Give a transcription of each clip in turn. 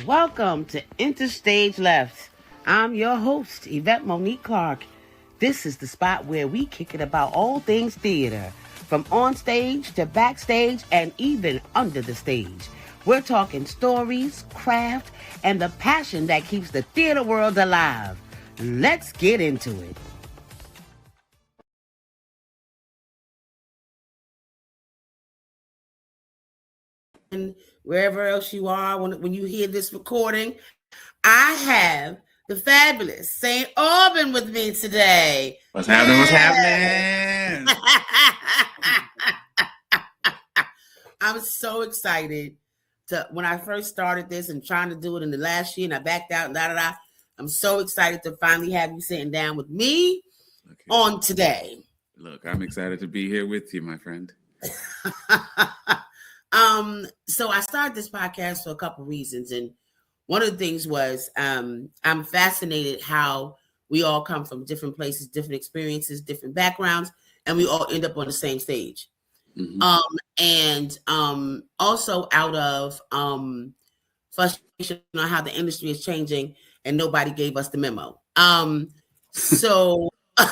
Welcome to Interstage Left. I'm your host, Yvette Monique Clark. This is the spot where we kick it about all things theater, from on stage to backstage and even under the stage. We're talking stories, craft, and the passion that keeps the theater world alive. Let's get into it. Wherever else you are, when you hear this recording, I have the fabulous Saint Aubyn with me today. What's happening? What's happening? I'm so excited when I first started this and trying to do it in the last year, and I backed out and I'm so excited to finally have you sitting down with me on today. Look, I'm excited to be here with you, my friend. So I started this podcast for a couple reasons, and one of the things was I'm fascinated how we all come from different places, different experiences, different backgrounds, and we all end up on the same stage. Mm-hmm. Also out of frustration on how the industry is changing, and nobody gave us the memo. So I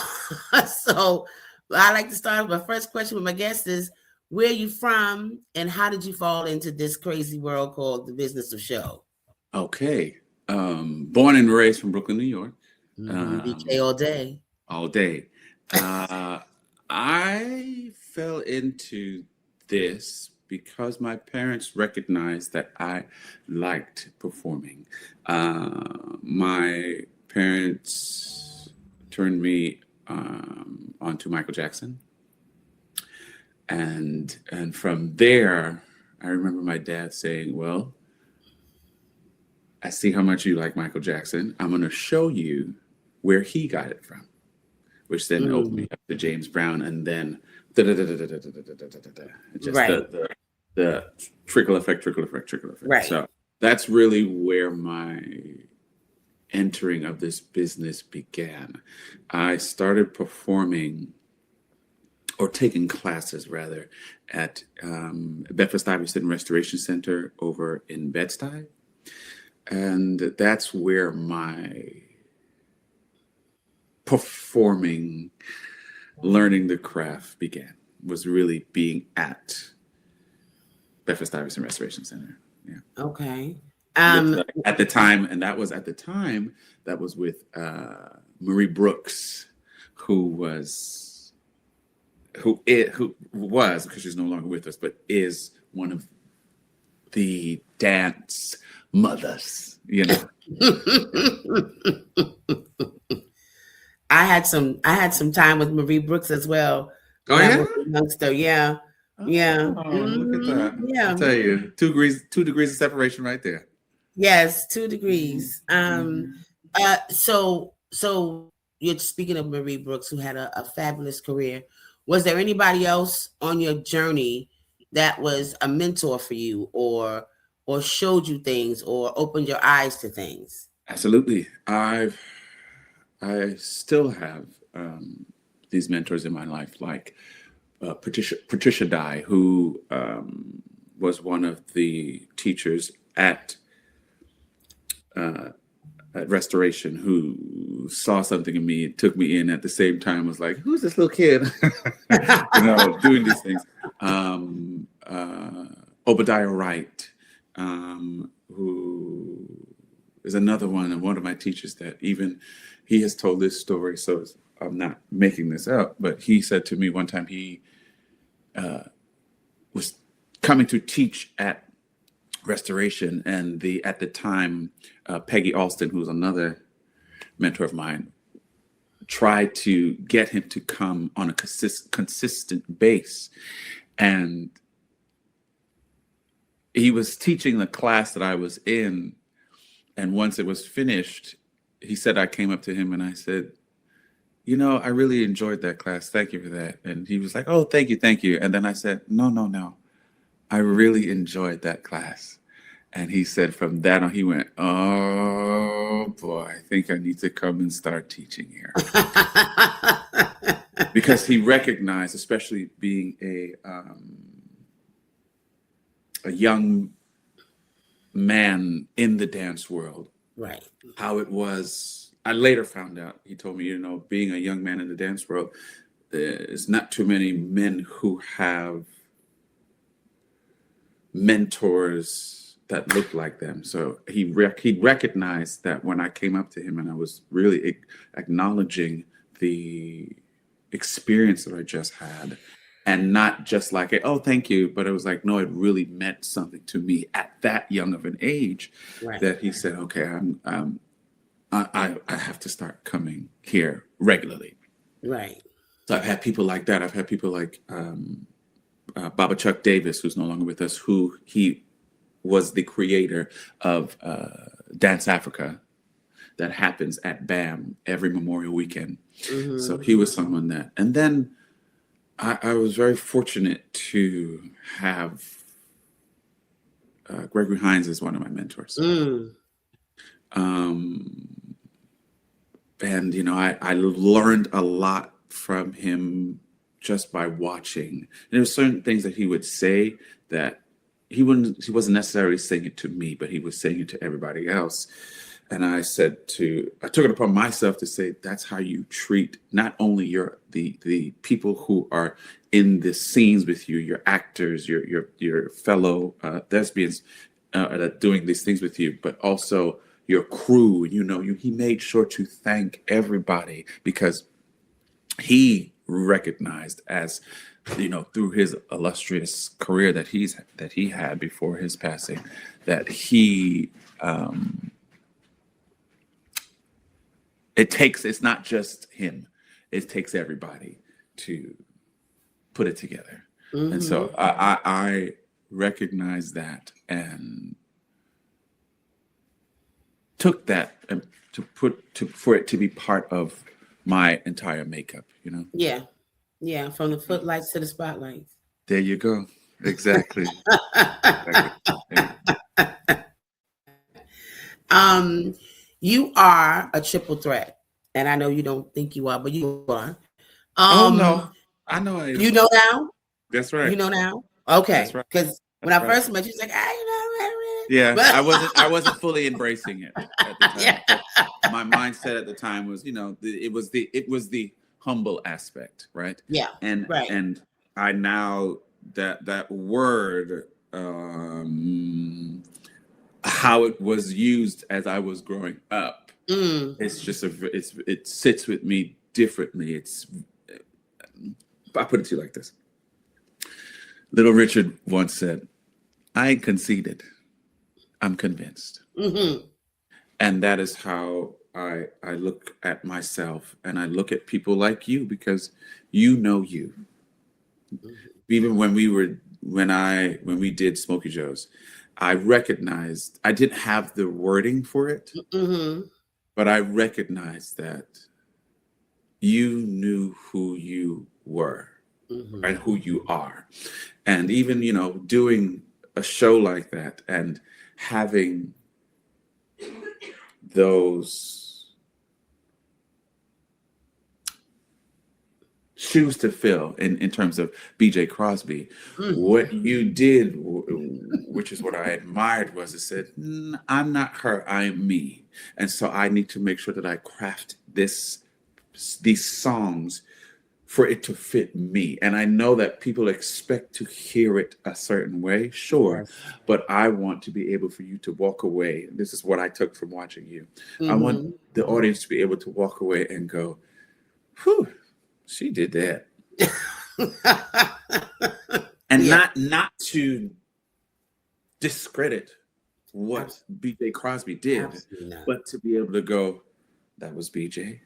like to start with my first question with my guest is, where are you from, and how did you fall into this crazy world called the business of show? Okay. Born and raised from Brooklyn, New York. BK all day. All day. I fell into this because my parents recognized that I liked performing. My parents turned me onto Michael Jackson. And from there, I remember my dad saying, well, I see how much you like Michael Jackson. I'm going to show you where he got it from, which then opened me up to James Brown, and then just the trickle effect. Right. So that's really where my entering of this business began. I started performing, or taking classes rather, at Bedford-Stuyvesant Restoration Center over in Bed-Stuy. And that's where my performing, learning the craft began, was really being at Bedford-Stuyvesant Restoration Center. Yeah. Okay. At the time, and that was with Marie Brooks, who was, because she's no longer with us, but is one of the dance mothers, you know. I had some time with Marie Brooks as well. Oh yeah, youngster. Yeah. Yeah. Oh, look at that. Yeah. I tell you, 2 degrees of separation right there. Yes, 2 degrees. So you're speaking of Marie Brooks, who had a fabulous career. Was there anybody else on your journey that was a mentor for you, or showed you things, or opened your eyes to things? Absolutely. I still have these mentors in my life, like Patricia Dye, who was one of the teachers at Restoration, who saw something in me, took me in at the same time, was like, who's this little kid? Doing these things. Obadiah Wright, who is another one of my teachers that even he has told this story, so I'm not making this up, but he said to me one time he was coming to teach at Restoration, and at the time Peggy Alston, who's another mentor of mine, tried to get him to come on a consistent base, and he was teaching the class that I was in, and once it was finished, he said, I came up to him and I said, I really enjoyed that class. Thank you for that. And he was like, oh, thank you. And then I said, no. I really enjoyed that class. And he said from that on, he went, oh boy, I think I need to come and start teaching here. Because he recognized, especially being a young man in the dance world. Right. How it was. I later found out, he told me, being a young man in the dance world, there's not too many men who have mentors that look like them. So he recognized that when I came up to him and I was really acknowledging the experience that I just had, and not just like, oh, thank you, but it was like, no, it really meant something to me at that young of an age. Right. That he said, okay, I have to start coming here regularly. Right. So I've had people like that. I've had people like Baba Chuck Davis, who's no longer with us, who he was the creator of Dance Africa that happens at BAM every Memorial weekend. Mm-hmm. So he was someone that, and then I was very fortunate to have Gregory Hines as one of my mentors. And, I learned a lot from him just by watching. And there were certain things that he would say that he wasn't necessarily saying it to me, but he was saying it to everybody else. And I took it upon myself to say, that's how you treat not only the people who are in the scenes with you, your actors, your fellow thespians doing these things with you, but also your crew. He made sure to thank everybody, because he recognized, as through his illustrious career that he had before his passing, that he it's not just him, it takes everybody to put it together. Mm-hmm. And so I recognize that and took that for it to be part of my entire makeup, Yeah, from the footlights to the spotlights. There you go. Exactly. You are a triple threat, and I know you don't think you are, but you are. Oh no, I know I am. You know now. That's right. You know now. Okay. That's right. Because when I first met you, was like, Yeah, I wasn't fully embracing it at the time. Yeah. My mindset at the time was, it was the humble aspect, right? Yeah. And I now that word, how it was used as I was growing up, it's just it sits with me differently. I put it to you like this. Little Richard once said, "I ain't conceited, I'm convinced." Mm-hmm. And that is how I look at myself, and I look at people like you, because you. Mm-hmm. Even when we did Smokey Joe's, I recognized I didn't have the wording for it, mm-hmm. but I recognized that you knew who you were, mm-hmm. and who you are. And even, doing a show like that and having those shoes to fill in terms of BJ Crosby, mm-hmm. what you did, which is what I admired, was it said, I'm not her, I am me. And so I need to make sure that I craft these songs for it to fit me. And I know that people expect to hear it a certain way, sure, yes. But I want to be able for you to walk away. This is what I took from watching you. Mm-hmm. I want the audience to be able to walk away and go, whew, she did that. And not to discredit what BJ Crosby did, but to be able to go, that was BJ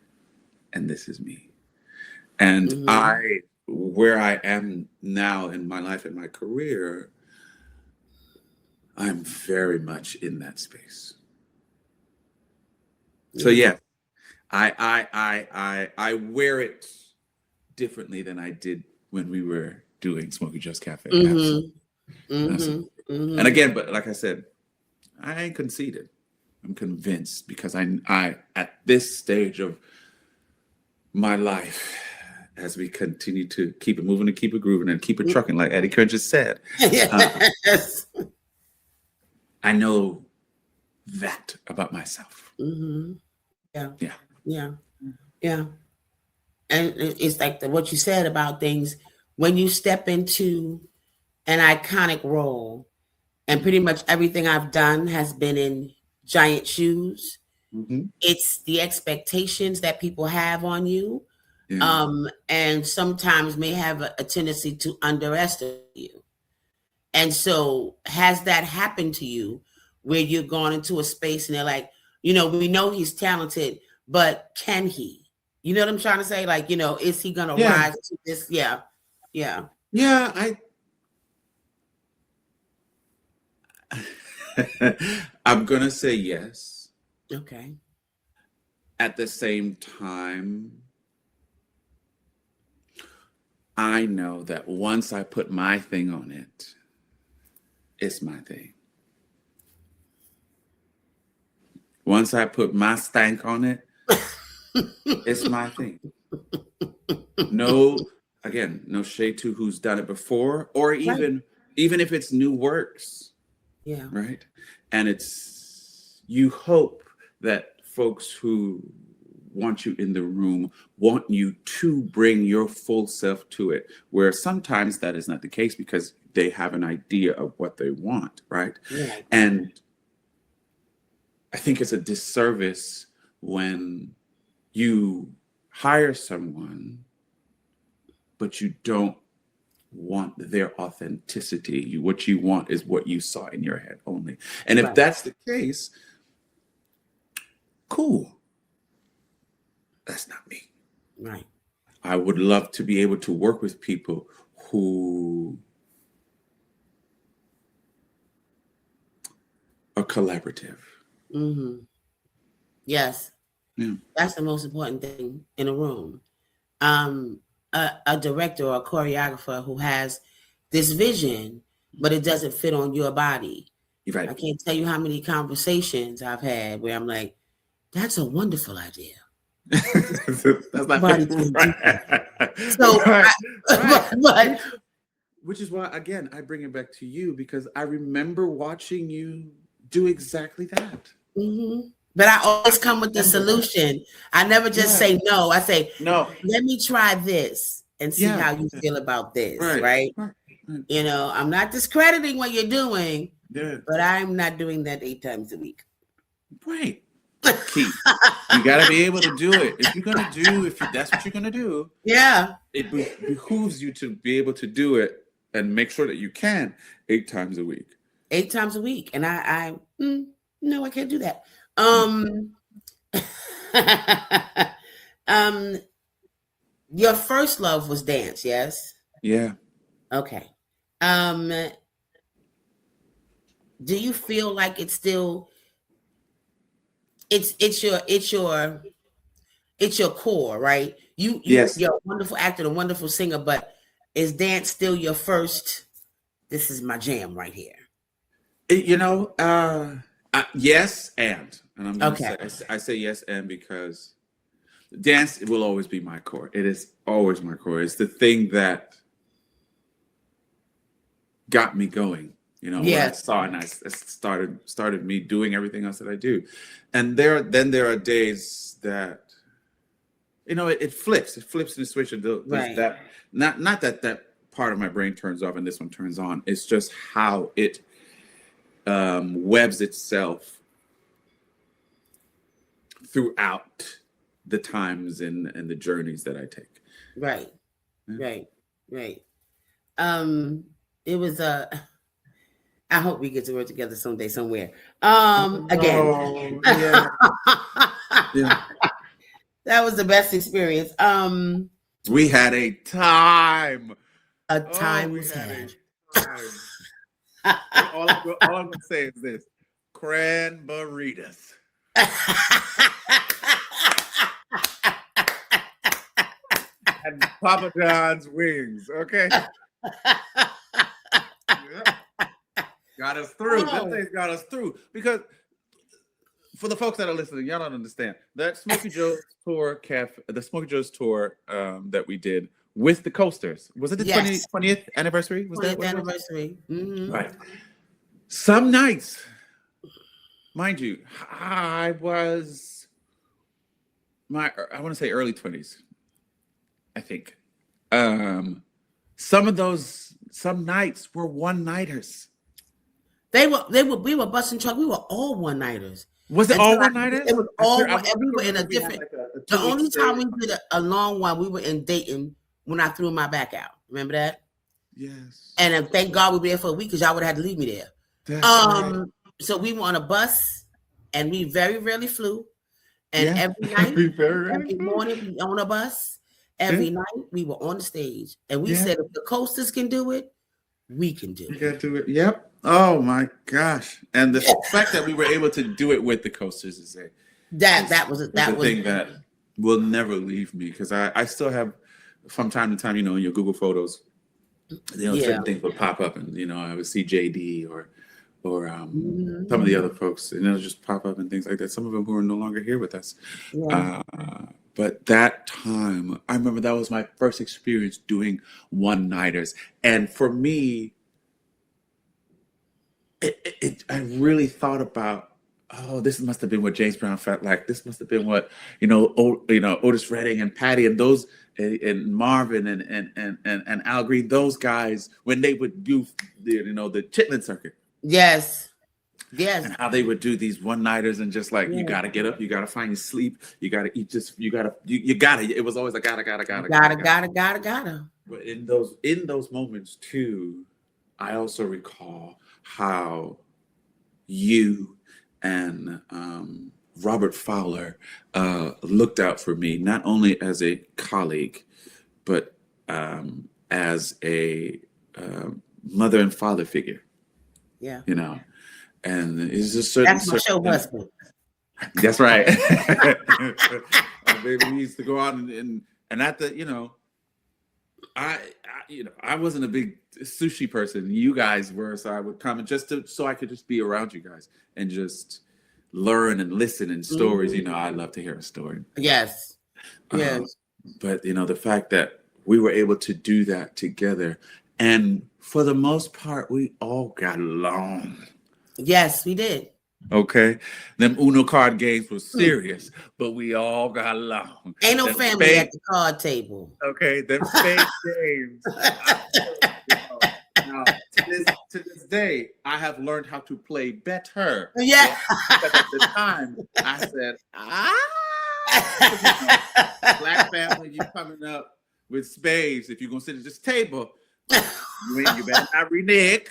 and this is me. And mm-hmm. Where I am now in my life and my career, I'm very much in that space. Mm-hmm. So yeah, I wear it differently than I did when we were doing Smokey Joe's Cafe. Mm-hmm. Mm-hmm. Mm-hmm. And again, but like I said, I ain't conceited. I'm convinced, because I at this stage of my life, as we continue to keep it moving and keep it grooving and keep it trucking, like Eddie Kerr just said. Yes. I know that about myself. Mm-hmm. Yeah. Yeah. Yeah. Yeah. And it's like what you said about things when you step into an iconic role, and pretty much everything I've done has been in giant shoes. Mm-hmm. It's the expectations that people have on you, Yeah. and sometimes may have a tendency to underestimate you. And so, has that happened to you where you've gone into a space and they're like, we know he's talented, but can he? You know what I'm trying to say? Like, is he going to Yeah. rise to this? Yeah. Yeah. Yeah. I'm going to say yes. Okay. At the same time, I know that once I put my thing on it, it's my thing. Once I put my stank on it, it's my thing. No, again, no shade to who's done it before, or even if it's new works. Yeah. Right. And you hope that folks who want you in the room want you to bring your full self to it, where sometimes that is not the case because they have an idea of what they want. Right. Yeah. And I think it's a disservice when you hire someone, but you don't want their authenticity. What you want is what you saw in your head only. And if that's the case, cool. That's not me. Right. I would love to be able to work with people who are collaborative. Mm-hmm. Yes. Yeah. That's the most important thing in a room. A director or a choreographer who has this vision, but it doesn't fit on your body. Right. I can't tell you how many conversations I've had where I'm like, that's a wonderful idea. That's not right. So, but which is why, again, I bring it back to you because I remember watching you do exactly that. Mm-hmm. But I always come with the solution. I never just say no. I say, no, let me try this and see how you feel about this, right? I'm not discrediting what you're doing, but I'm not doing that 8 times a week. Right. Key. You got to be able to do it. If that's what you're going to do. Yeah. It behooves you to be able to do it and make sure that you can 8 times a week. 8 times a week. And no, I can't do that. Your first love was dance, yes? Yeah. Okay. Do you feel like it's still it's your core, right? You're a wonderful actor, a wonderful singer, but is dance still your first? This is my jam right here. Yes, and I'm going to say I say yes and because dance will always be my core. It is always my core. It's the thing that got me going. What I saw, and I started me doing everything else that I do. And there are days that it flips. It flips in the switch. That not that part of my brain turns off and this one turns on. It's just how it webs itself throughout the times and the journeys that I take. Right. It was I hope we get to work together someday somewhere. Again. That was the best experience. We had a time. A time was had. All I'm going to say is this: cranberritas. And Papa John's wings, okay? Got us through. Them things got us through. Because for the folks that are listening, y'all don't understand. That Smokey Joe's tour that we did with the coasters. Was it the 20th anniversary? Was 20th anniversary? Mm-hmm. Right. Some nights mind you, I was I want to say early 20s, I think. Some nights were one-nighters. We were busting truck. We were all one-nighters. Was it all one-nighters? It was all one, I and we were in a remember we had different. like a The 2 week only stay. time we did a long one, we were in Dayton when I threw my back out. Remember that? Yes. And thank God we were there for a week because y'all would have had to leave me there. That's right. So we were on a bus, and we very rarely flew. And Yeah. every night, We very every rarely morning, we on a bus. Every night, we were on the stage, and we said, if the coasters can do it, we can do You it. got to do it. Yep. Oh my gosh! And the fact that we were able to do it with the coasters is that was thing that will never leave me, because I still have, from time to time, in your Google Photos, certain things would pop up, and I would see JD or some of the other folks, and it'll just pop up and things like that. Some of them who are no longer here with us. Yeah. But that time, I remember that was my first experience doing one-nighters. And for me, I really thought about, oh, this must have been what James Brown felt like. This must have been what, Otis Redding and Patty and those, and Marvin and Al Green, those guys, when they would do the Chitlin circuit. Yes. Yes. And how they would do these one-nighters, and just like, you got to get up, you got to find your sleep, you got to eat, you got to, it was always like, gotta. But in those moments too, I also recall how you and Robert Fowler looked out for me, not only as a colleague, but as a mother and father figure. Yeah. And it's just certain. That's my show husband. That's right. My baby needs to go out and at the I wasn't a big sushi person. You guys were, so I would come and so I could just be around you guys and just learn and listen and stories. I love to hear a story. Yes. Yes. But the fact that we were able to do that together, and for the most part, we all got along. Yes, we did. Okay, them Uno card games were serious, but we all got along. Ain't no family at the card table. Okay, them spade games. Now, to this day, I have learned how to play better. Yeah. But at the time, I said, black family, you coming up with spades. If you're gonna sit at this table, you better not renege.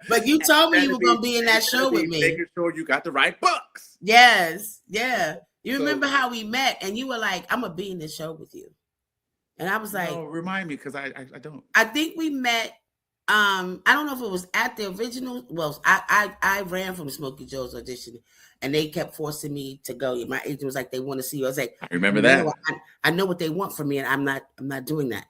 But you told me you were gonna be in that show with me. Making sure you got the right books. Yes, yeah. You remember how we met, and you were like, "I'm gonna be in this show with you," and I was like, "Remind me, because I don't." I think we met. I don't know if it was at the original. Well, I ran from Smokey Joe's audition, and they kept forcing me to go. My agent was like, "They want to see you." I was like, "I remember that. I know what they want from me, and I'm not doing that."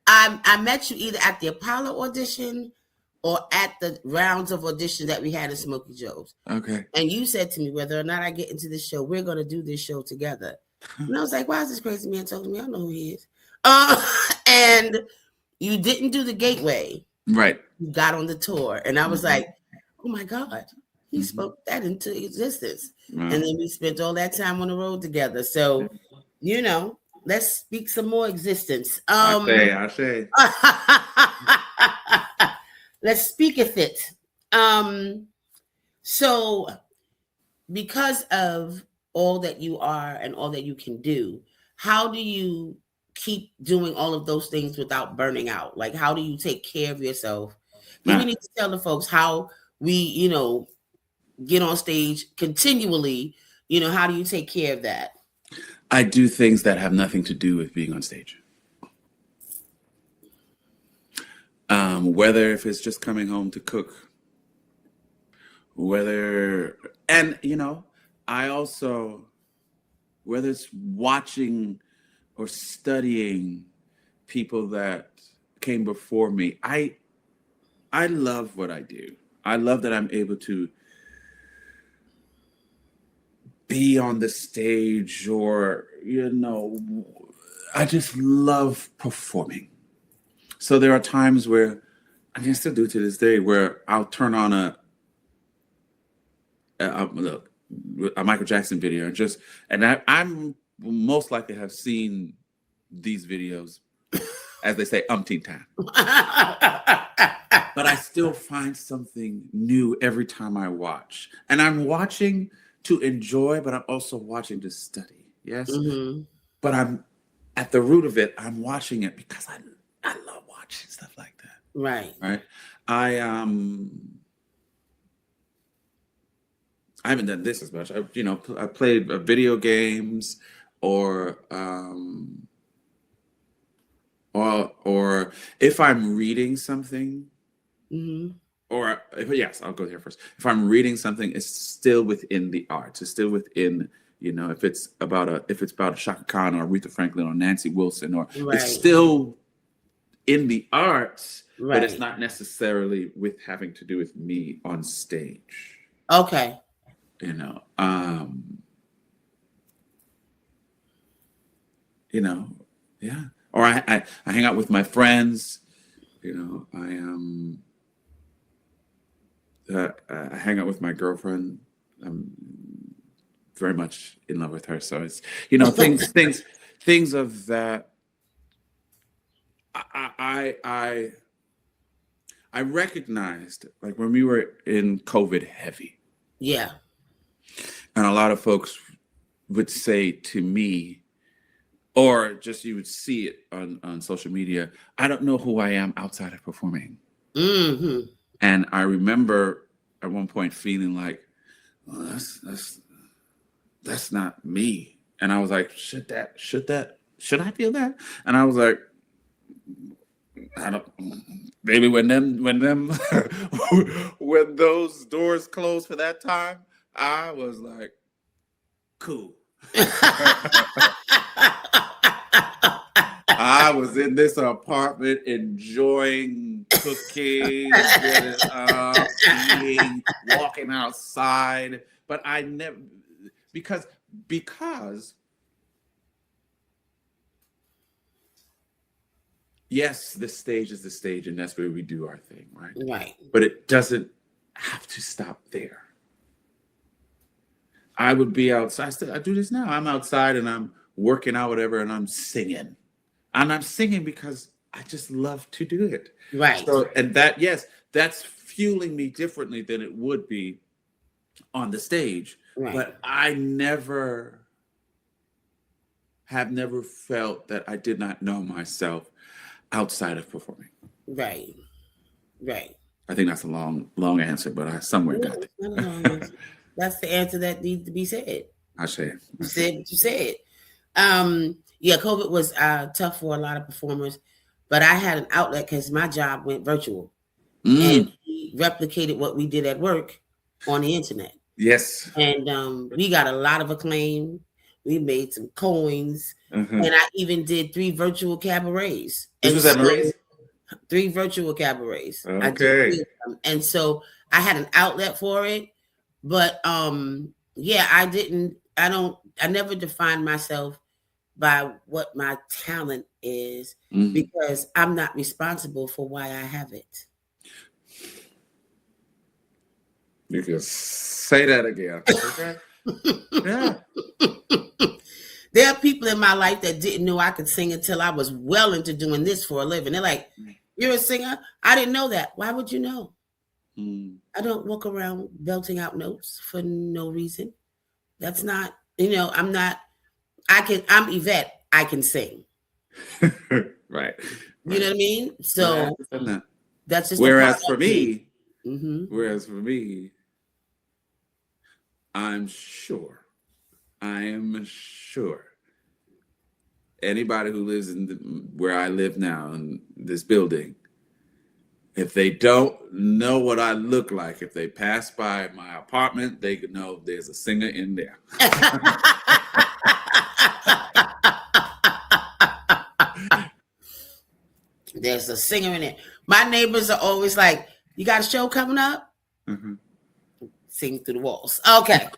I met you either at the Apollo audition or at the rounds of auditions that we had in Smokey Joe's. Okay. And you said to me, whether or not I get into this show, we're going to do this show together. And I was like, why is this crazy man talking to me? I don't know who he is. And you didn't do the Gateway. Right. You got on the tour. And I was like, oh my God, he spoke that into existence. And then we spent all that time on the road together. So, let's speak some more existence. I say. Let's speaketh it. So because of all that you are and all that you can do, how do you keep doing all of those things without burning out? Like, how do you take care of yourself? We need to tell the folks how we, get on stage continually. How do you take care of that? I do things that have nothing to do with being on stage. Whether if it's just coming home to cook, whether it's watching or studying people that came before me, I love what I do. I love that I'm able to be on the stage, or I just love performing. So there are times where I mean, I still do to this day, where I'll turn on look, a Michael Jackson video, and I'm most likely have seen these videos, as they say, umpteen time. But I still find something new every time I watch. And I'm watching to enjoy, but I'm also watching to study. Yes. Mm-hmm. But I'm at the root of it, I'm watching it because I love watching stuff like that. Right. Right. I haven't done this as much. I played video games or if I'm reading something. Mm-hmm. Yes, I'll go here first. If I'm reading something, it's still within the arts. It's still within, if it's about a Shaka Khan or Aretha Franklin or Nancy Wilson, or it's still in the arts, but it's not necessarily with having to do with me on stage. Okay. Yeah. Or I hang out with my friends. I hang out with my girlfriend. I'm very much in love with her. So it's, things of that. I recognized, like, when we were in COVID heavy. Yeah. And a lot of folks would say to me, or just you would see it on social media, I don't know who I am outside of performing. Mm-hmm. And I remember at one point feeling like, well, that's not me. And I was like, should I feel that? And I was like, I don't. Maybe when when those doors closed for that time, I was like, cool. I was in this apartment enjoying cooking, getting up, eating, walking outside. But I never, because yes, the stage is the stage, and that's where we do our thing, right? Right. But it doesn't have to stop there. I would be outside. I do this now. I'm outside and I'm working out, whatever, and I'm singing. And I'm singing because I just love to do it. Right. So, and that's fueling me differently than it would be on the stage. Right. But I have never felt that I did not know myself outside of performing. Right. Right. I think that's a long answer, but I somewhere got it. That's the answer that needs to be said. I say it. You said what you said. Yeah, COVID was tough for a lot of performers, but I had an outlet because my job went virtual. And we replicated what we did at work on the internet. Yes. And we got a lot of acclaim. We made some coins. Mm-hmm. And I even did 3 virtual cabarets. This was at Marie's? 3 virtual cabarets. Okay. And so I had an outlet for it. But yeah, I never defined myself by what my talent is, because I'm not responsible for why I have it. You can say that again. Okay. Yeah. There are people in my life that didn't know I could sing until I was well into doing this for a living. They're like, "You're a singer? I didn't know that." Why would you know? I don't walk around belting out notes for no reason. That's not, I'm Yvette. I can sing. Right. You know what I mean? So that's just. Whereas for me, I am sure anybody who lives where I live now in this building, if they don't know what I look like, if they pass by my apartment, they could know there's a singer in there. There's a singer in it. My neighbors are always like, "You got a show coming up?" Mm-hmm. Sing through the walls. Okay.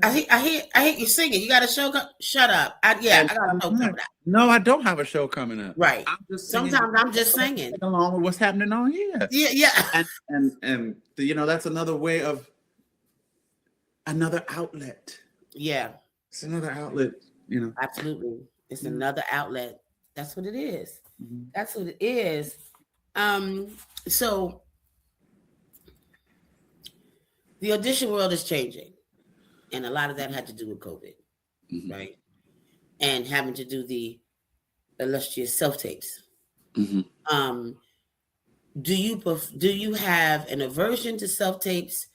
I hear you singing. You got a show. Shut up. I got a show coming out. No, I don't have a show coming up. Right. I'm just singing. Sometimes I'm just singing along with what's happening on here. Yeah. And that's another way of another outlet. Yeah. It's another outlet. Absolutely. It's another outlet. That's what it is. Mm-hmm. That's what it is. So the audition world is changing, and a lot of that had to do with COVID, mm-hmm. right? And having to do the illustrious self-tapes. Mm-hmm. Do you have an aversion to self-tapes,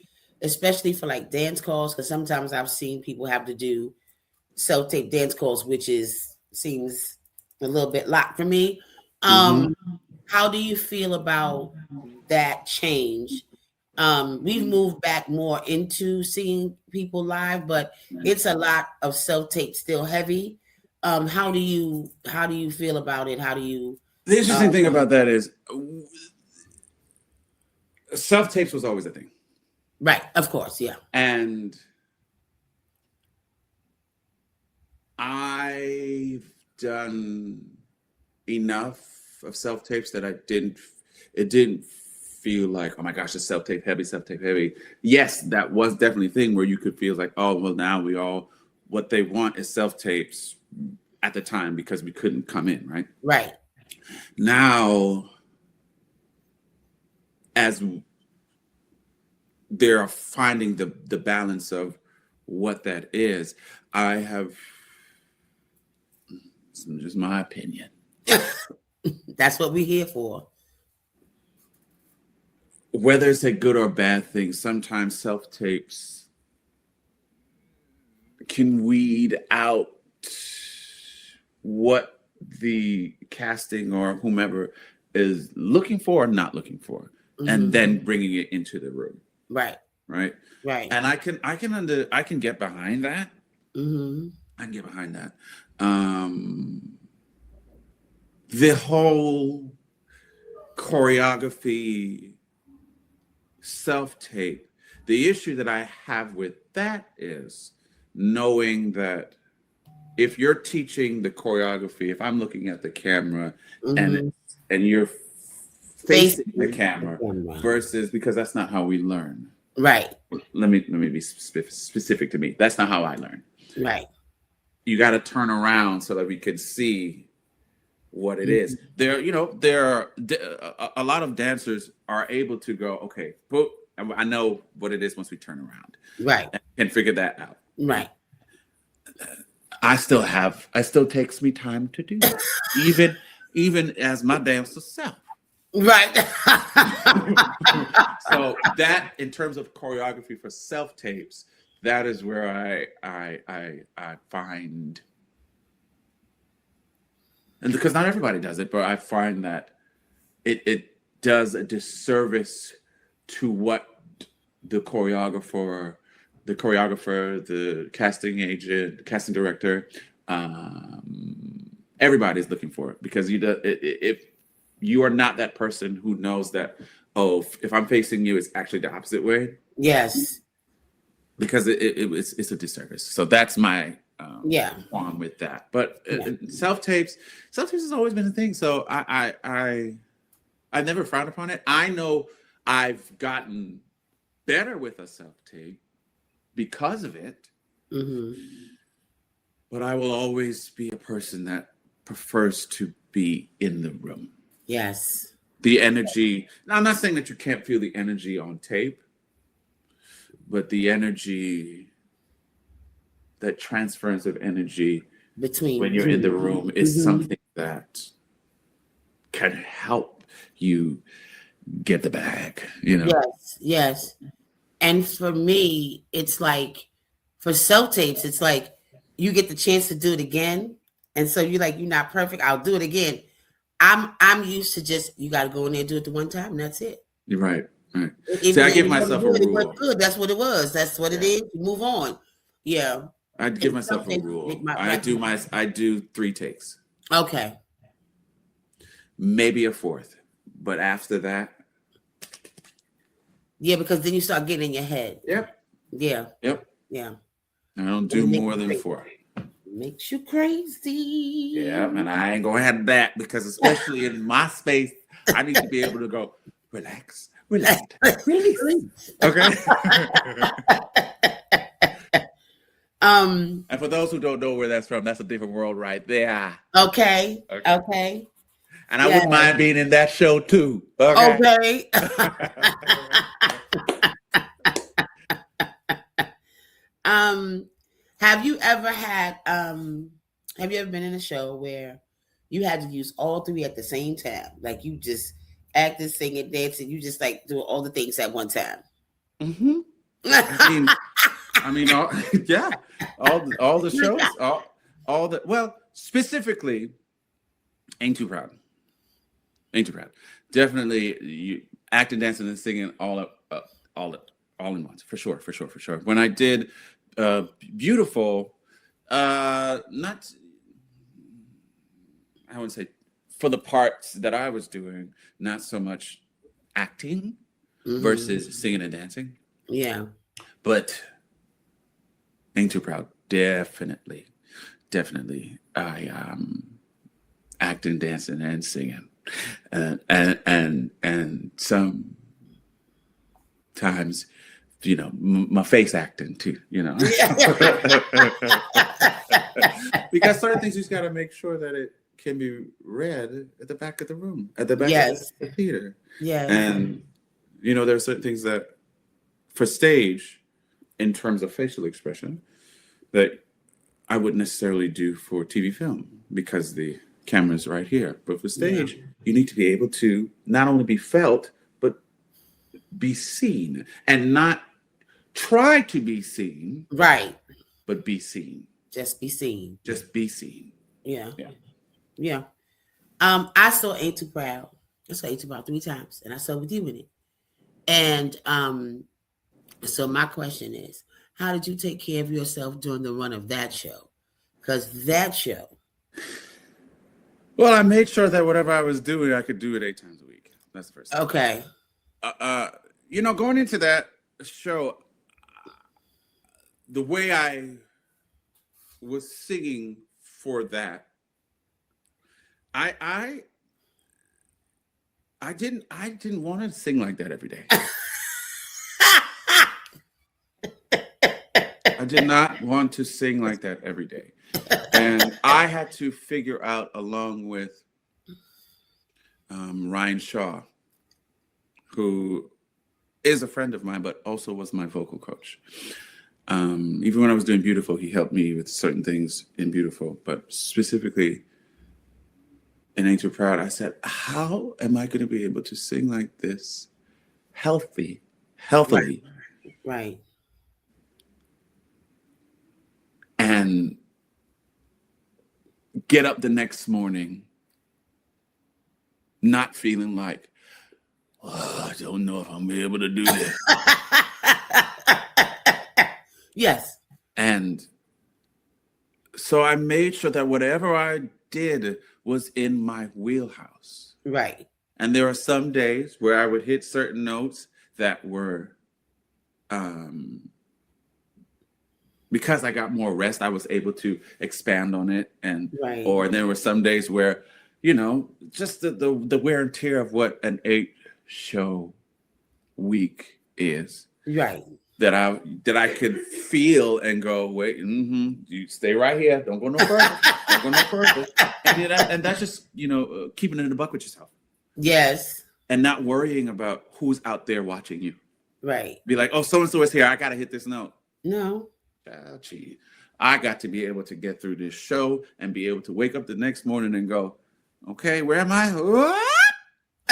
especially for like dance calls? Because sometimes I've seen people have to do self-tape dance calls, which seems a little bit locked for me. How do you feel about that change? We've moved back more into seeing people live, but it's a lot of self-tape still heavy. How do you feel about it? How do you? The interesting thing about that is self-tapes was always a thing. Right, of course, yeah. And I've done enough of self-tapes that it didn't feel like, oh my gosh, it's self-tape heavy. Yes, that was definitely a thing where you could feel like, oh, well, now what they want is self-tapes at the time because we couldn't come in, right? Right. Now, as they're finding the balance of what that is, it's just my opinion. That's what we're here for. Whether it's a good or bad thing, sometimes self-tapes can weed out what the casting or whomever is looking for or not looking for, and then bringing it into the room. Right. And I can get behind that. I can get behind that. The whole choreography self-tape, the issue that I have with that is knowing that if you're teaching the choreography, if I'm looking at the camera and you're facing the camera versus, because that's not how we learn. Right. Let me be specific to me. That's not how I learn. Right. You got to turn around so that we can see what it is. There are a lot of dancers are able to go, okay, but I know what it is once we turn around. Right. And figure that out. Right. It still takes me time to do that. even as my dancer self. Right. So that, in terms of choreography for self-tapes, that is where I find, and because not everybody does it, but I find that it does a disservice to what the choreographer, the casting agent, the casting director, everybody's looking for it. Because if you are not that person who knows that, oh, if I'm facing you, it's actually the opposite way. Yes. Because it's a disservice. So that's my on with that. But self-tapes has always been a thing. So I never frowned upon it. I know I've gotten better with a self-tape because of it. But I will always be a person that prefers to be in the room. Yes. The energy. Now, I'm not saying that you can't feel the energy on tape, but the energy, that transference of energy between when you're in the room is something that can help you get the bag, Yes. And for me, it's like, for self-tapes, it's like you get the chance to do it again. And so you're like, you're not perfect, I'll do it again. I'm used to just, you got to go in there and do it the one time, and that's it. You're right. See, I give myself a rule. It was good. That's what it was. That's what it is. You move on. Yeah. I give myself a rule. I do 3 takes. Okay. Maybe a 4th, but after that. Yeah, because then you start getting in your head. Yep. Yeah. Yep. Yeah. I don't do more than 4. Makes you crazy. Yeah, and I ain't gonna have that because especially in my space, I need to be able to go relax, release. Okay. And for those who don't know where that's from, that's a different world right there. Okay. And I wouldn't mind being in that show too. Okay. Have you ever been in a show where you had to use all 3 at the same time? Like you just acted, singing, dancing, you just like do all the things at one time. Mm-hmm. I mean, all the shows, all the, well, specifically, Ain't Too Proud. Definitely, you acting, dancing, and singing all in once, for sure. When I did Beautiful, I would say for the parts that I was doing, not so much acting versus singing and dancing. Yeah. But Ain't Too Proud, definitely. I acting, dancing, and singing, and sometimes, my face acting too. Because certain things you just got to make sure that it can be read at the back of the room, at the back of the theater. Yeah. And there are certain things that for stage, in terms of facial expression, that I wouldn't necessarily do for TV film because the camera's right here. But for stage, you need to be able to not only be felt, but be seen, and not try to be seen. Right. But be seen. Just be seen. Yeah. I saw Ain't Too Proud. I saw Ain't Too Proud 3 times, and I saw with you in it. And so my question is, how did you take care of yourself during the run of that show? Because that show. Well, I made sure that whatever I was doing, I could do it 8 times a week. That's the first thing. Okay. Going into that show, the way I was singing for that, I didn't want to sing like that every day. I did not want to sing like that every day. And I had to figure out, along with Ryan Shaw, who is a friend of mine, but also was my vocal coach. Even when I was doing Beautiful, he helped me with certain things in Beautiful, but specifically in Ain't Too Proud, I said, how am I going to be able to sing like this healthily? Right. And get up the next morning not feeling like, I don't know if I'm going to be able to do this. Yes. And so I made sure that whatever I did was in my wheelhouse. Right. And there are some days where I would hit certain notes that were, because I got more rest, I was able to expand on it. And or there were some days where, just the wear and tear of what an 8-show week is. Right. That I could feel and go, wait, you stay right here. Don't go no further. And that's just, keeping it in the buck with yourself. Yes. And not worrying about who's out there watching you. Right. Be like, oh, so-and-so is here. I got to hit this note. No. Gee, I got to be able to get through this show and be able to wake up the next morning and go, okay, where am I? I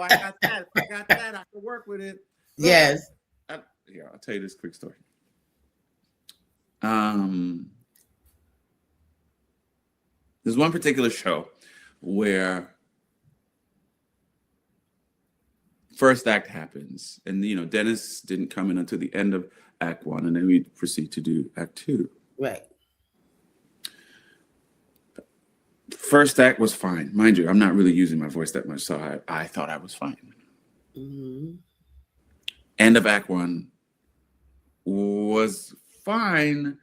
got that. If I got that, I can work with it. Yes. I'll tell you this quick story. There's one particular show where first act happens, and Dennis didn't come in until the end of Act 1, and then we proceed to do Act 2. Right. First act was fine. Mind you, I'm not really using my voice that much, so I thought I was fine. Mm-hmm. End of Act 1, was fine,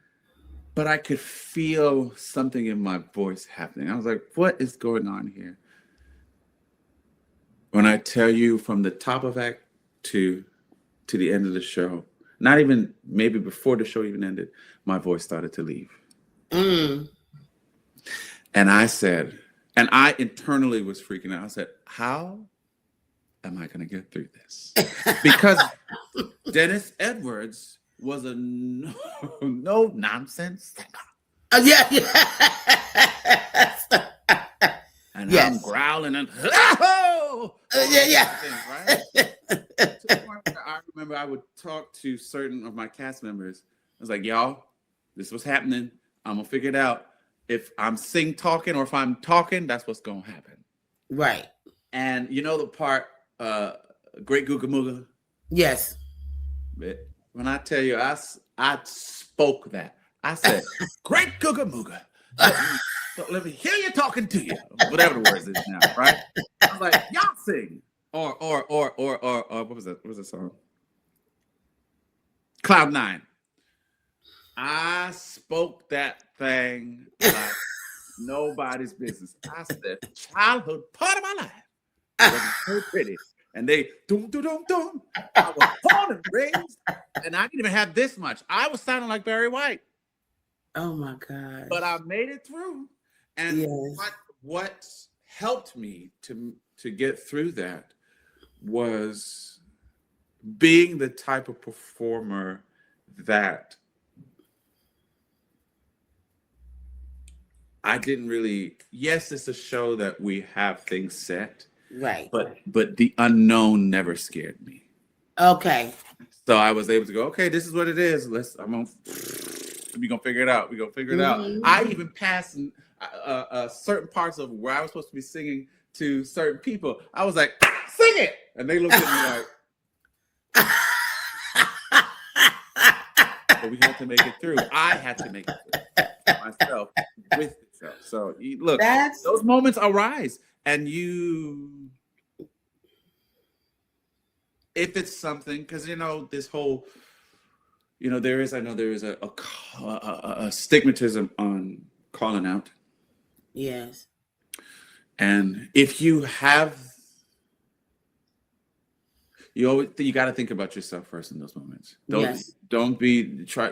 but I could feel something in my voice happening. I was like, what is going on here? When I tell you, from the top of Act 2 to the end of the show, not even maybe before the show even ended, my voice started to leave. And I said, and I internally was freaking out. I said, how am I going to get through this? Because Dennis Edwards was a no nonsense singer. And I'm growling and right? To the point where I remember I would talk to certain of my cast members. I was like, y'all, this was happening. I'm gonna figure it out. If I'm talking or if I'm talking, that's what's gonna happen. Right. And you know the part, Great Googa Mooga? Yes. When I tell you, I spoke that. I said, Great Googa Mooga. Let me hear you talking to you. Whatever the words is now, right? I was like, y'all sing. Or what was that? What was the song? Cloud 9. I spoke that thing like nobody's business. I said, childhood part of my life. It wasn't so pretty. And they doom. I was born and raised, and I didn't even have this much. I was sounding like Barry White. Oh my God! But I made it through. And what helped me to get through that was being the type of performer that I didn't really. Yes, it's a show that we have things set. Right. But the unknown never scared me. Okay. So I was able to go, okay, this is what it is. We're gonna figure it out. We're gonna figure it out. I even passed certain parts of where I was supposed to be singing to certain people. I was like, sing it! And they looked at me like, but we had to make it through. I had to make it through myself with itself. So look, those moments arise. And if it's something, because this whole, there is a stigmatism on calling out. Yes. And if you have, you got to think about yourself first in those moments.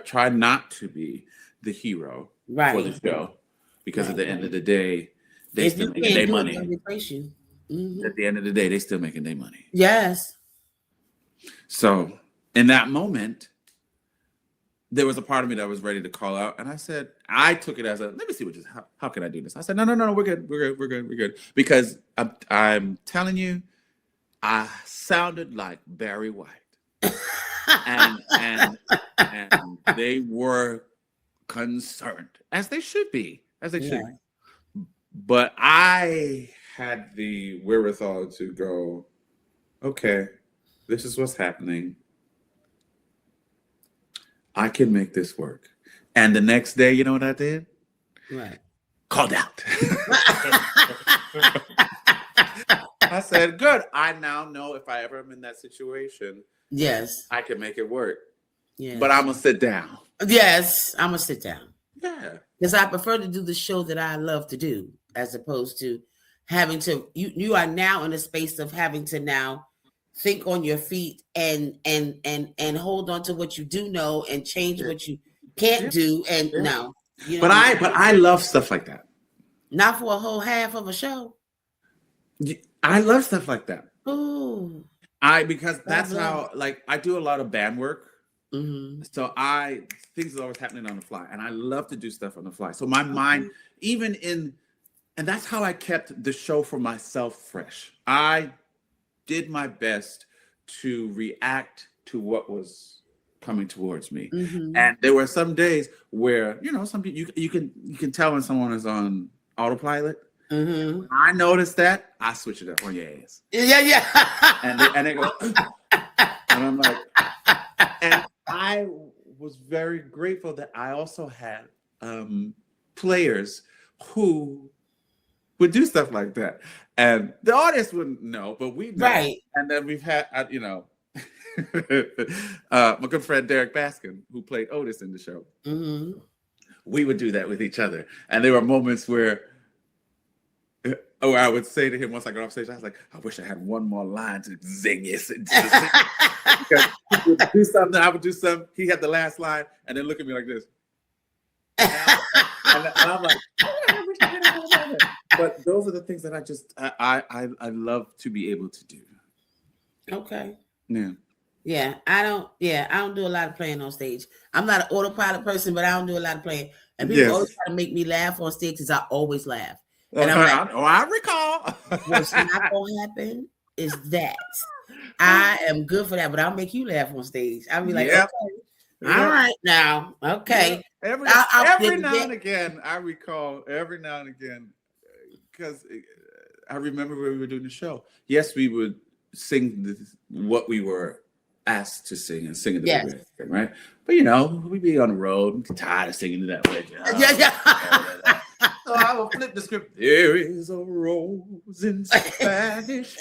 Try not to be the hero for the show, because at the end of the day, they still making their money. At the end of the day, they still making their money. Yes. So in that moment, there was a part of me that was ready to call out, and I took it as let me see how can I do this? I said, no, we're good, because I'm telling you, I sounded like Barry White, and they were concerned, as they should be. But I had the wherewithal to go, okay, this is what's happening. I can make this work. And the next day, you know what I did? Right. Called out. I said, good. I now know if I ever am in that situation, yes, I can make it work. Yes. But I'm going to sit down. Yes, I'm going to sit down. Yeah. Because I prefer to do the show that I love to do, as opposed to having to, you are now in a space of having to now think on your feet and hold on to what you do know and change what you can't do. And no. But I love stuff like that. Not for a whole half of a show. I love stuff like that. Ooh. Because that's how, I do a lot of band work. Mm-hmm. So things are always happening on the fly, and I love to do stuff on the fly. So my mind, and that's how I kept the show for myself fresh. I did my best to react to what was coming towards me. Mm-hmm. And there were some days where, some people, you can tell when someone is on autopilot. Mm-hmm. When I noticed that, I switch it up on your ass. Yeah. And they go, and I'm like, and I was very grateful that I also had players who would do stuff like that. And the audience wouldn't know, but we know. Right. And then we've had, My good friend Derek Baskin, who played Otis in the show, we would do that with each other. And there were moments where I would say to him once I got off stage, I was like, I wish I had one more line to zing yes. Because he would do something, I would do something. He had the last line and then look at me like this. And I'm like, oh, I wish I had another moment. But those are the things that I love to be able to do. Okay. Yeah. I don't do a lot of playing on stage. I'm not an autopilot person, but I don't do a lot of playing. And people always try to make me laugh on stage because I always laugh. And I'm like, I recall. What's not gonna happen is that I am good for that, but I'll make you laugh on stage. I'll be like, okay, all right now, okay. Every now and again, I recall every now and again, because I remember when we were doing the show. Yes, we would sing what we were asked to sing and sing it the way we were singing, right? But we'd be on the road, tired of singing it that way. So I will flip the script. There is a rose in Spanish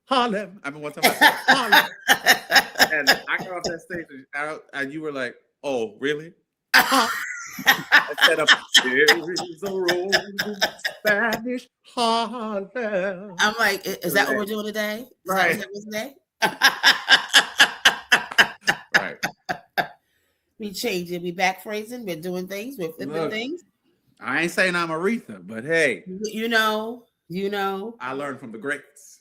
Harlem. I mean, one time I said Harlem. And I got off that stage and you were like, oh, really? Instead of, there is a rose in Spanish Harlem. I'm like, is that what we're doing today? Right. Is that what today? Right. We changing, we back phrasing, we're doing things, we're flipping things. I ain't saying I'm Aretha, but hey. You know. I learned from the greats.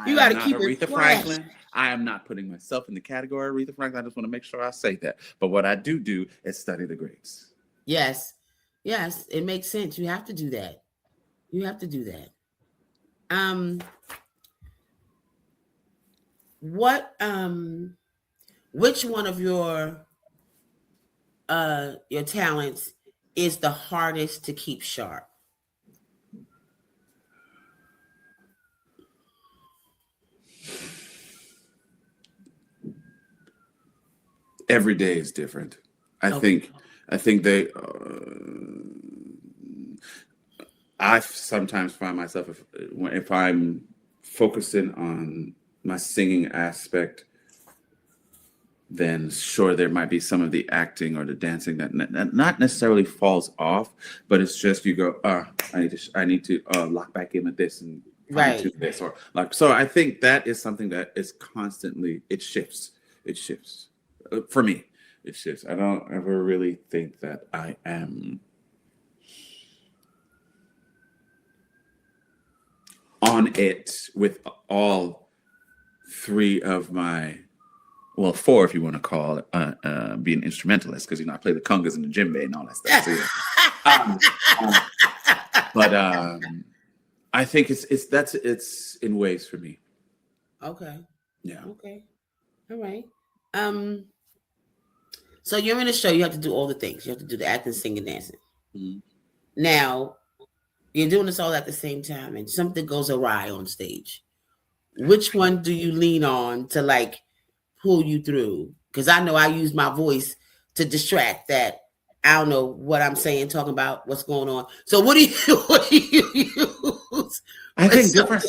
You got to keep Aretha Franklin. I am not putting myself in the category of Aretha Franklin. I just want to make sure I say that. But what I do is study the greats. Yes, it makes sense. You have to do that. Which one of your talents is the hardest to keep sharp? Every day is different. I think they. I sometimes find myself if I'm focusing on my singing aspect, then sure there might be some of the acting or the dancing that not necessarily falls off, but it's just you go, I need to lock back in with this and right to this or like. So I think that is something that is constantly it shifts. For me, it shifts. I don't ever really think that I am on it with all three of my, well, four if you want to call it, being instrumentalist, because I play the congas and the djembe and all that stuff. But I think it's in waves for me. Okay. Yeah. Okay. All right. So you're in a show, you have to do all the things. You have to do the acting, singing, dancing. Mm-hmm. Now, you're doing this all at the same time and something goes awry on stage. Which one do you lean on to like pull you through? Because I know I use my voice to distract that. I don't know what I'm saying, talking about what's going on. So what do you use? I think different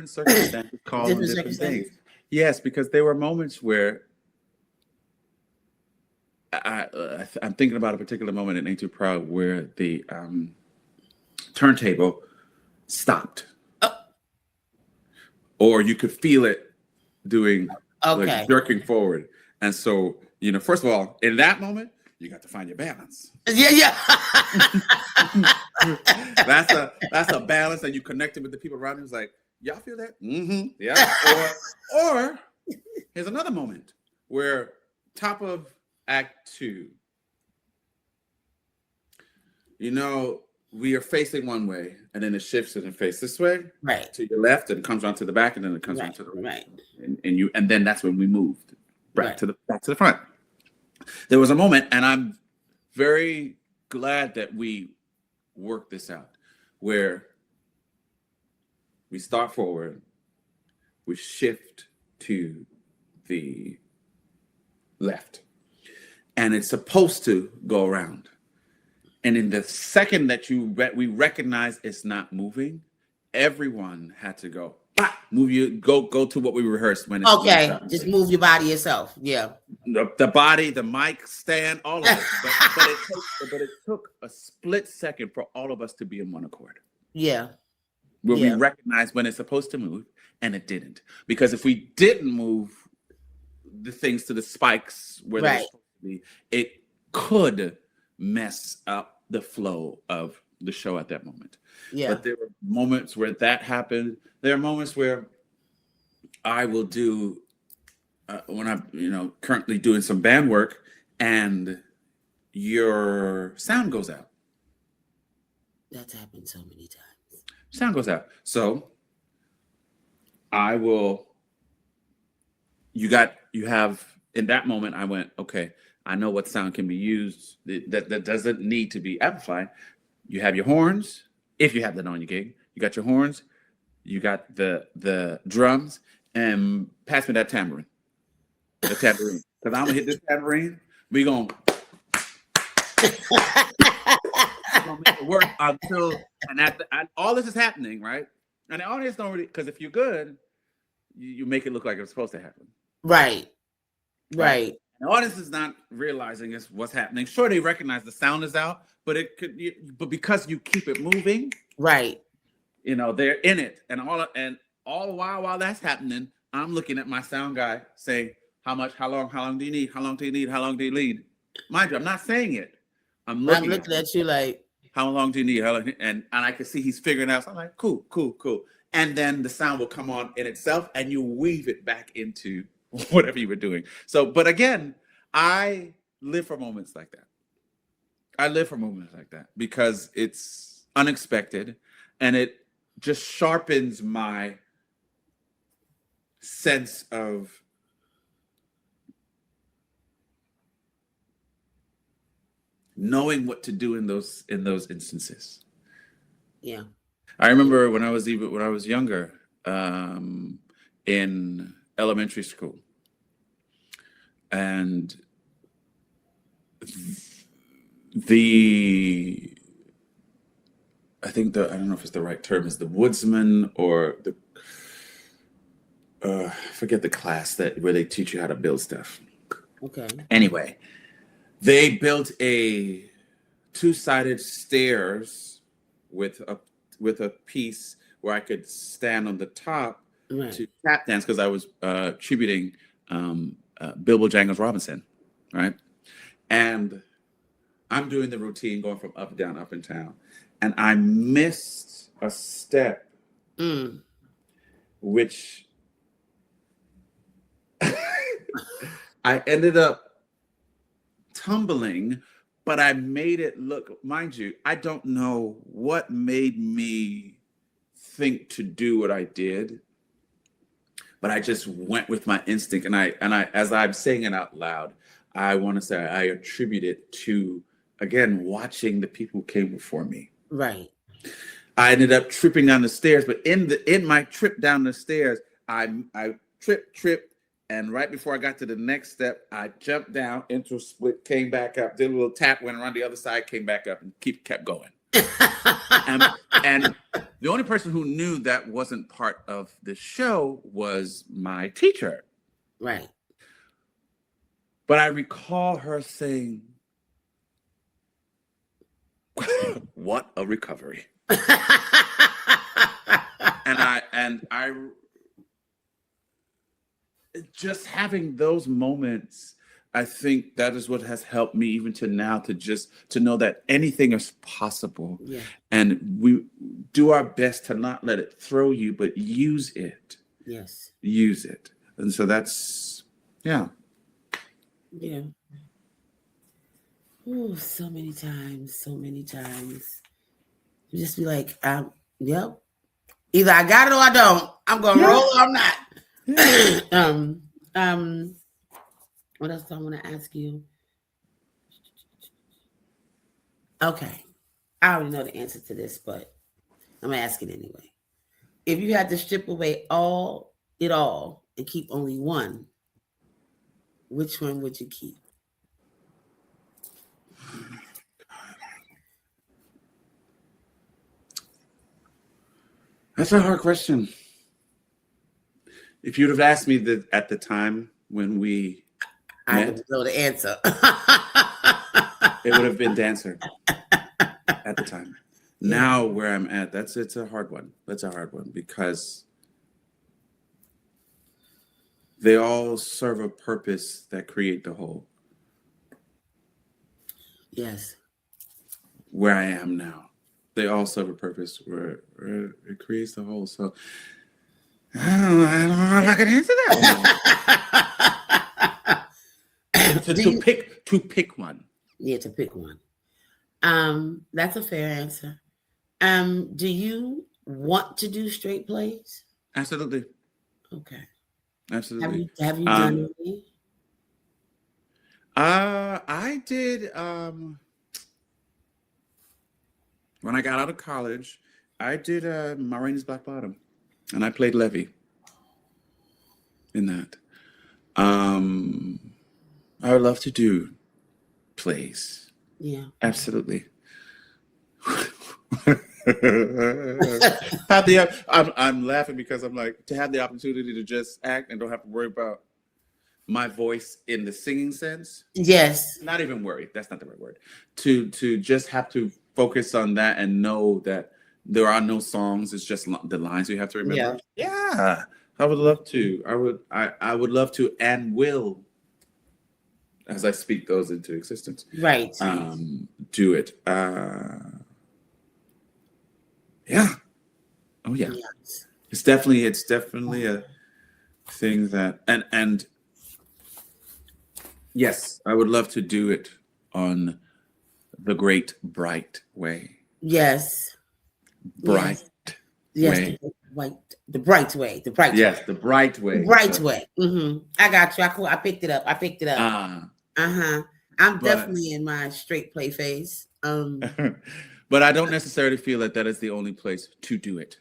circumstances call on different things. Yes, because there were moments where I'm thinking about a particular moment in Ain't Too Proud where the turntable stopped. Or you could feel it doing like jerking forward. And so, first of all, in that moment, you got to find your balance. Yeah. That's a balance, and you connected with the people around you. It's like, y'all feel that? Mm-hmm. Yeah. Or here's another moment where top of Act 2, we are facing one way, and then it shifts and it faces this way, right to your left, and it comes around to the back, and then it comes around to the right, and then that's when we moved back to the front. There was a moment, and I'm very glad that we worked this out, where we start forward, we shift to the left, and it's supposed to go around. And in the second that we recognize it's not moving, everyone had to go, Move you, go to what we rehearsed when it's Okay, just move your body yourself. Yeah. The body, the mic stand, all of it. But it took a split second for all of us to be in one accord. Yeah. Where we recognize when it's supposed to move and it didn't. Because if we didn't move the things to the spikes where they're supposed to be, it could mess up the flow of the show at that moment. Yeah. But there were moments where that happened. There are moments where I will do when I'm currently doing some band work and your sound goes out. That's happened so many times. Sound goes out. So you have in that moment I went, okay, I know what sound can be used that doesn't need to be amplified. You have your horns, if you have that on your gig. You got your horns, you got the drums, and pass me that tambourine. The tambourine. Because I'm gonna hit this tambourine, we gonna make it work until and all this is happening, right? And the audience don't really, because if you're good, you make it look like it's supposed to happen. Right. The audience is not realizing what's happening. Sure, they recognize the sound is out, but but because you keep it moving, right? They're in it, and all the while that's happening, I'm looking at my sound guy saying, how long do you need? How long do you need? How long do you need? Mind you, I'm not saying it. I'm looking at you like, how long do you need? And I can see he's figuring out. So I'm like, cool. And then the sound will come on in itself, and you weave it back into whatever you were doing. So, but again, I live for moments like that. Because it's unexpected, and it just sharpens my sense of knowing what to do in those instances. Yeah. I remember when I was younger, in elementary school, and I don't know if it's the right term, is the woodsman or the I forget the class where they teach you how to build stuff. Okay. Anyway, they built a 2-sided stairs with a piece where I could stand on the top to tap dance, because I was tributing Bilbo Jangles Robinson, right? And I'm doing the routine going from up, down, up, and down. And I missed a step, which I ended up tumbling, but I made it look, mind you, I don't know what made me think to do what I did, but I just went with my instinct. And I, as I'm saying it out loud, I want to say I attribute it to, again, watching the people who came before me. Right. I ended up tripping down the stairs, but in my trip down the stairs, I tripped, and right before I got to the next step, I jumped down into a split, came back up, did a little tap, went around the other side, came back up, and kept going. and the only person who knew that wasn't part of the show was my teacher. Right. But I recall her saying, "What a recovery!" and I just having those moments, I think that is what has helped me even to now to know that anything is possible. Yeah. And we do our best to not let it throw you, but use it. Yes. Use it. And so that's, yeah. Yeah. Oh, so many times. You just be like, yep. Either I got it or I don't. I'm gonna roll or I'm not. What else do I want to ask you? Okay. I already know the answer to this, but I'm gonna ask it anyway. If you had to strip away all and keep only one, which one would you keep? That's a hard question. If you'd have asked me that at the time when we I met, don't know the answer. it would have been dancer at the time. Yeah. Now where I'm at, it's a hard one. That's a hard one because they all serve a purpose that create the whole. Yes. Where I am now, they all serve a purpose where it creates the whole. So I don't know if I can answer that one. to pick one. Yeah, to pick one. That's a fair answer. Do you want to do straight plays? Absolutely. Okay. Absolutely. Have you done any? I did when I got out of college, I did Ma Rainey's Black Bottom, and I played Levy in that. I would love to do plays. Yeah. Absolutely. I'm laughing because I'm like, to have the opportunity to just act and don't have to worry about my voice in the singing sense. Yes. Not even worry. That's not the right word. To just have to focus on that and know that there are no songs. It's just the lines you have to remember. Yeah. I would love to. I would love to and will, as I speak those into existence. Right. Do it. Yeah. Oh yeah. Yes. It's definitely a thing that and yes, I would love to do it on the great bright way. Yes. Bright way. The bright way. The bright yes, way. The bright way. The bright way. Mm-hmm. I got you. I picked it up. I'm definitely in my straight play phase. But I don't necessarily feel that is the only place to do it.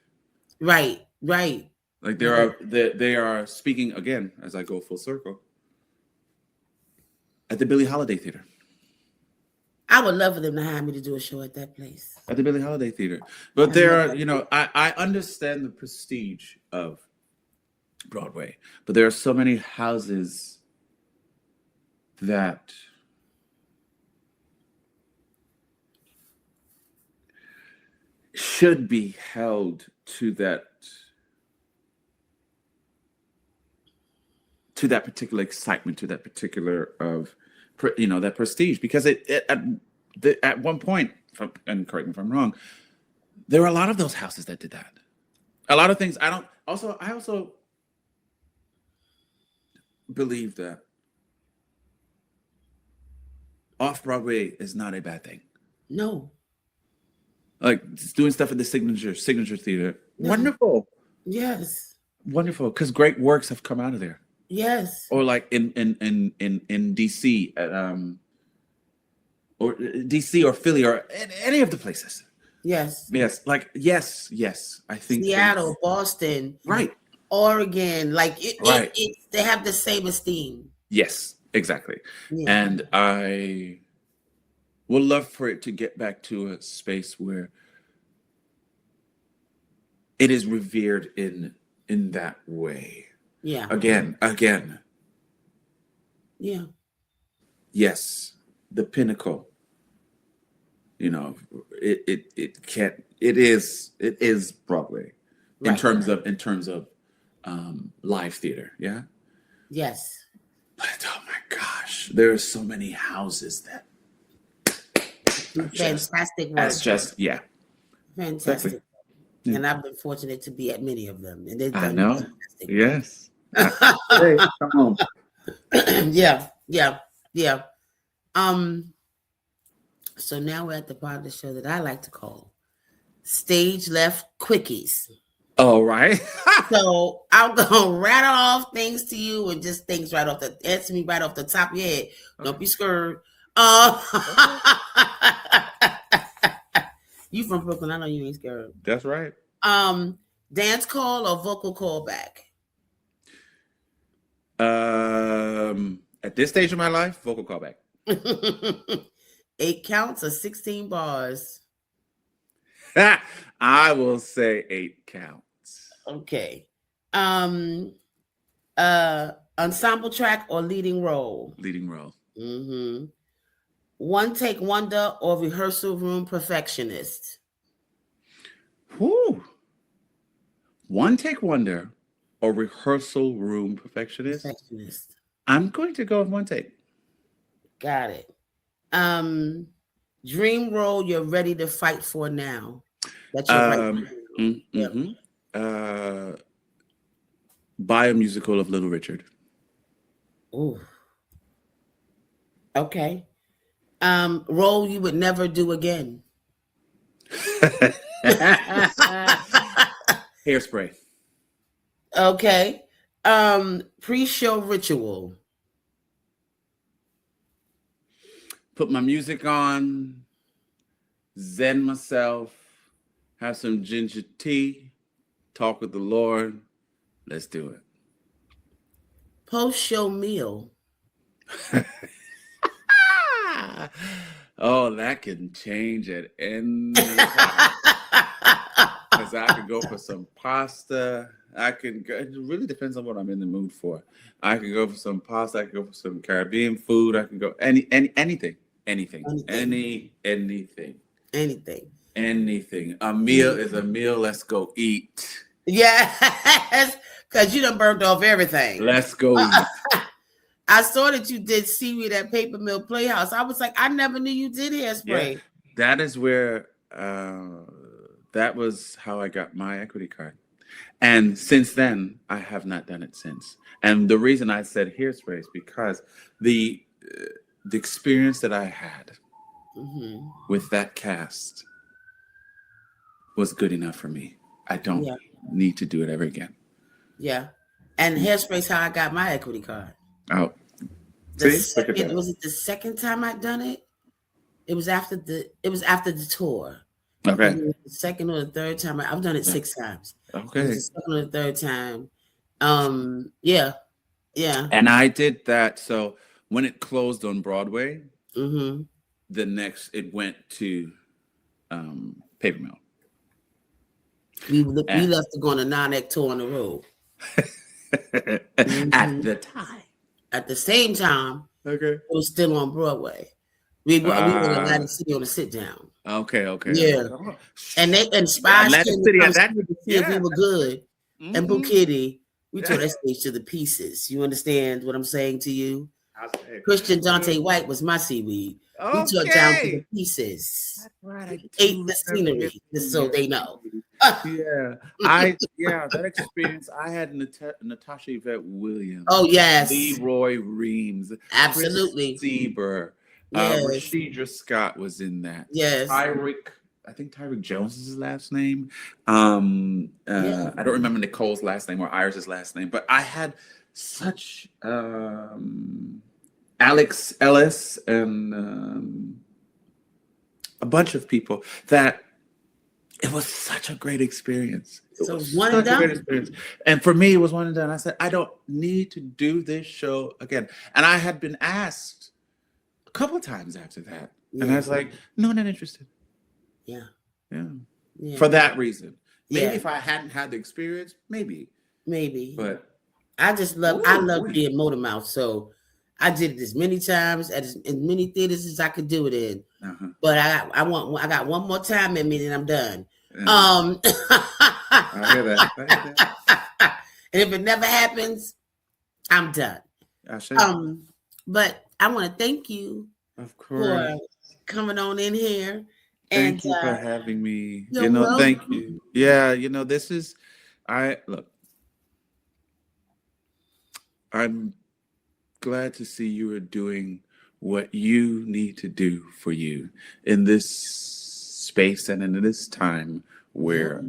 Right. Like they are speaking again as I go full circle at the Billie Holiday Theater. I would love for them to hire me to do a show at that place. At the Billie holiday Theater. But there are, I understand the prestige of Broadway, but there are so many houses that should be held to that particular excitement, to that particular that prestige, because at one point, and correct me if I'm wrong, there were a lot of those houses that did that. A lot of things. I also believe that off-Broadway is not a bad thing. No. Like doing stuff at the signature theater. No. Wonderful. Yes. Wonderful. Because great works have come out of there. Yes. Or like in DC at or DC or Philly or any of the places. Yes. Yes. Like yes. I think Seattle, Boston, right, Oregon, like they have the same esteem. Yes, exactly. Yeah. And I would love for it to get back to a space where it is revered in that way. Yeah. Again. Yeah. Yes, the pinnacle. It is Broadway in terms of live theater. Yeah. Yes. But oh my gosh, there are so many houses that fantastic work. That's just fantastic. Exactly. Yeah. And I've been fortunate to be at many of them, and they've done I know. Fantastic yes. Hey, come on. Yeah. So now we're at the part of the show that I like to call Stage Left Quickies. All right. So I'm gonna rattle off things to you and just things answer me right off the top of your head. Okay. Don't be scared. You from Brooklyn? I know you ain't scared. That's right. Dance call or vocal callback? At this stage of my life, vocal callback. 8 counts or 16 bars? I will say 8 counts. Okay. Ensemble track or leading role? Leading role. Mm-hmm. One take wonder or rehearsal room perfectionist? Whew. One take wonder or rehearsal room perfectionist? Perfectionist. I'm going to go with one take. Got it. Dream role you're ready to fight for now. That's your right. Mm-hmm. Buy a musical of Little Richard. Ooh. Okay. Role you would never do again. Hairspray. Okay. Pre-show ritual. Put my music on, zen myself, have some ginger tea, talk with the Lord. Let's do it. Post-show meal. Oh, that can change at any time. Because I could go for some pasta. It really depends on what I'm in the mood for. I could go for some pasta. I could go for some Caribbean food. I can go anything. Anything. A meal is a meal. Let's go eat. Yes, because you done burnt off everything. Let's go eat. I saw that you did Seaweed at Paper Mill Playhouse. I was like, I never knew you did Hairspray. Yeah, that is where, that was how I got my equity card. And since then, I have not done it since. And the reason I said Hairspray is because the experience that I had with that cast was good enough for me. I don't need to do it ever again. Yeah. And Hairspray's how I got my equity card. Oh. Was it the second time I'd done it? It was after the tour. Okay. The second or the third time. I've done it 6 times. Okay. It was the second or the third time. Yeah. And I did that. So when it closed on Broadway, it went to Paper Mill. We left to go on a 9-act tour on the road. At the time. At the same time, okay, it was still on Broadway. We were in Atlantic City on a sit down. Okay. Yeah. And they inspired us to see if we were good. And Boo Kitty, we tore that stage to the pieces. You understand what I'm saying to you? Christian Dante White was my seaweed. We took down to the pieces. That's right. Ate the scenery, just so they know. That experience. I had Natasha Yvette Williams. Oh yes, Leroy Reams. Absolutely. Chris Sieber. Rashidra Scott was in that. Yes. I think Tyreek Jones is his last name. I don't remember Nicole's last name or Iris's last name, but I had such Alex Ellis and a bunch of people that it was such a great experience. So one and done. And for me, it was one and done. I said, I don't need to do this show again. And I had been asked a couple of times after that. And I was like, no, not interested. Yeah. For that reason. Maybe if I hadn't had the experience, maybe. But I love being motor mouth. So I did it as many times at as many theaters as I could do it in. But I got one more time in me, then I'm done. I hear that. And if it never happens, I'm done. But I want to thank you, of course, for coming on in here. Thank you for having me. Welcome. Thank you. Yeah, this is I'm glad to see you are doing what you need to do for you in this space and in this time where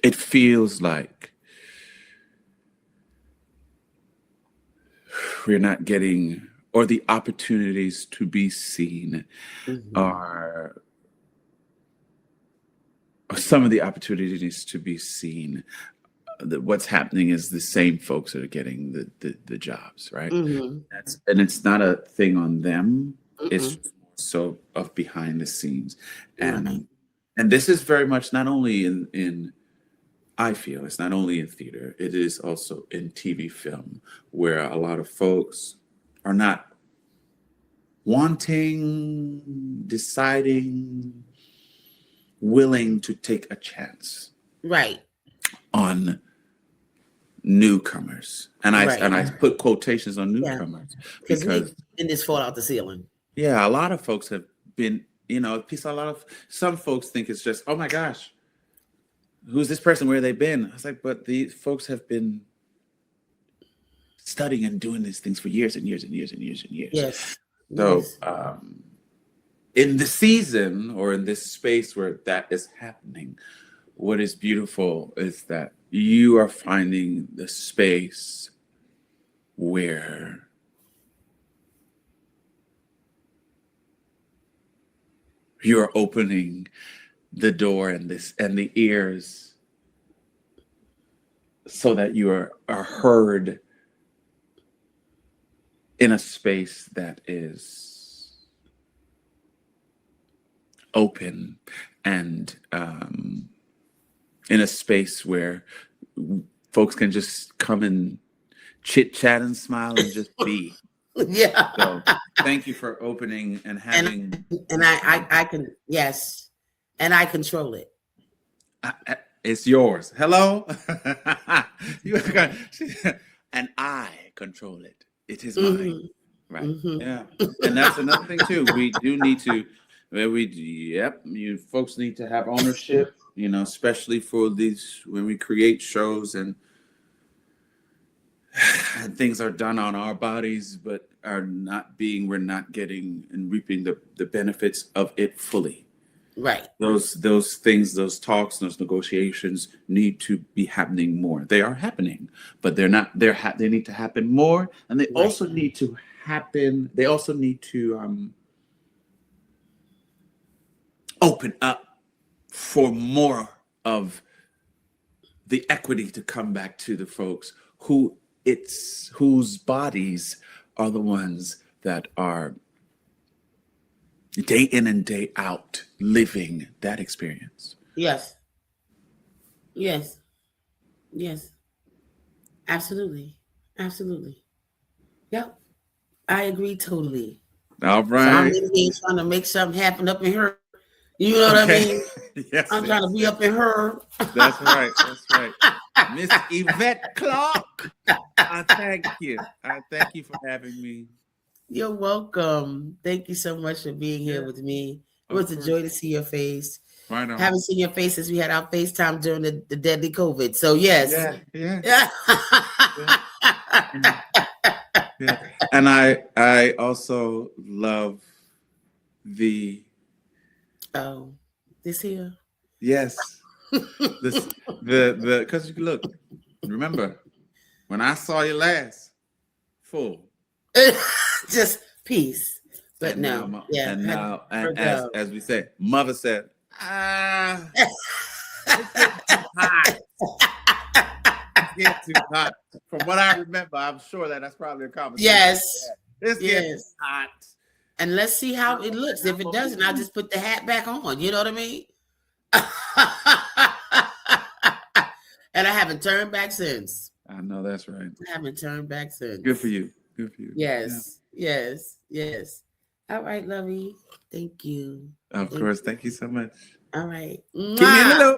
it feels like we're not getting, or the opportunities to be seen are, or some of the opportunities to be seen, what's happening is the same folks that are getting the jobs, right? And it's not a thing on them. It's so of behind the scenes. And this is very much not only in I feel it's not only in theater, it is also in TV film, where a lot of folks are not wanting, deciding, willing to take a chance Right. on newcomers. And I put quotations on Yeah. newcomers Because we because in this fall out the ceiling. yeah, a lot of folks have been, some folks think it's just, oh my gosh, who's this person? Where they been? I was like, but these folks have been studying and doing these things for years and years and years and years and years. Yes. So Yes. in the season or in this space where that is happening, what is beautiful is that you are finding the space where you're opening the door and the ears so that you are heard in a space that is open and in a space where folks can just come and chit chat and smile and just be. Yeah. So thank you for opening and having. And I can, yes, and I control it. It's yours. Hello. And I control it. It is mine. Right. Yeah. And that's another thing too. We do need to. You folks need to have ownership. Especially for these when we create shows and things are done on our bodies, but we're not getting and reaping the benefits of it fully. Right. Those things, those talks, those negotiations need to be happening more. They are happening, but they're not. They need to happen more, and they also need to happen. They also need to open up for more of the equity to come back to the folks whose bodies are the ones that are day in and day out living that experience. Yes. Yes. Yes. Absolutely. Absolutely. Yep. I agree totally. All right. So I'm in here trying to make something happen up in her. You know what I mean? Yes. I'm trying to be up in her. That's right. That's right. Miss Yvette Clark. I thank you. I thank you for having me. You're welcome. Thank you so much for being here with me. It was a joy to see your face. Right on. Haven't seen your face since we had our FaceTime during the deadly COVID. So yes. Yeah. And I also love this here. Yes. Because look, remember when I saw you last, full. Just peace. But and as we say, mother said, it's too hot. From what I remember, I'm sure that's probably a conversation. Yes. It's getting hot. And let's see how it looks. If it doesn't, I'll just put the hat back on. You know what I mean? And I haven't turned back since. I know that's right. I haven't turned back since. Good for you. Good for you. Yes. Yeah. Yes. All right, lovey. Thank you. Of course. Thank you so much. All right. Keep me in the loop.